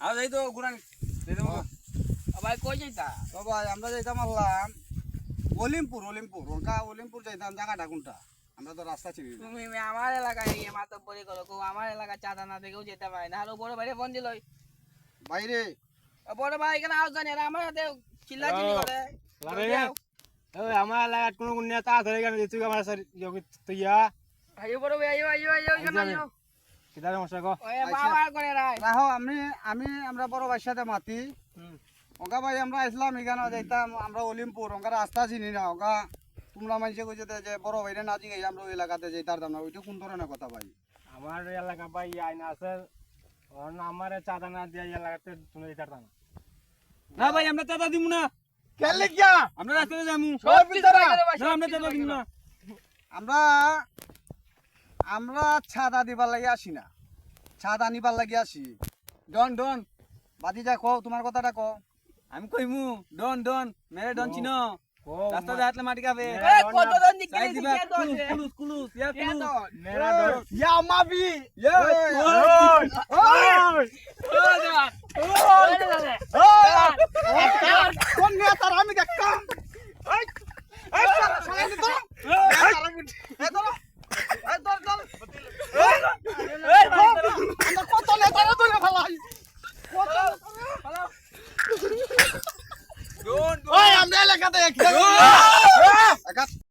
আর যাই তো গুরান ভাই কই যাইতা তো ভাই আমরা যাইতাম আল্লাম অলিমপুর অলিমপুর যাইতাম জায়গাটা কোনটা আমরা তো রাস্তা চিনি না। তুমি আমার এলাকায় নিয়ে মাতব্বরি করো কেউ আমার এলাকা চাঁদা না থেকেও যেতে পারে না হলো বড় ভাইরে ফোন দিল বাইরে বড় ভাই এখানে আওয়াজ জানি এরা আমার সাথে চিল্লাচিল্লি করে আমার এলাকার কোনো নেতা ধরে গেল তুই আমার তুইয়া আইও বড় ভাই আইও এখানে আইও কিদারে মশা গো ওই বাবা করে রাই রাহো আমরা বড় ভাইয়ের সাথে মাতি ওগা ভাই আমরা আসলাম এখানে যাইতাম আমরা অলিমপুর ওগা রাস্তা চিনি না ওগা তোমরা মানুষে কইছে যে বড় ভাইরে না জিগাই আমরা ওই এলাকাতে যাইতাম না ওইটা কোন ধরনের কথা ভাই আমার এলাকা ভাই আইনা আছে আমার চাঁদা না দিয়ে এলাকাতে তুমি দিতে পারতাম না ভাই আমরা চাঁদা দিব না কেলে কিয়া আমরা রাস্তাতে যামু সব বিচার করে না আমরা চাঁদা দিব না আমরা আমরা ছাদা দিবার লাগি আসি না ছাদা নিবার লাগি আসি ডন বাদি যা কও তোমার কথাটা কও আমি কইমু ডন মেরে ডন চিনো রাস্তা দিয়ে হাতলে মাটি খাবে এ কত জন দিকে সাইড দিবা দিকে দন কুলুস কে দন মেরা ডন ইয়া মাবি ওই ওই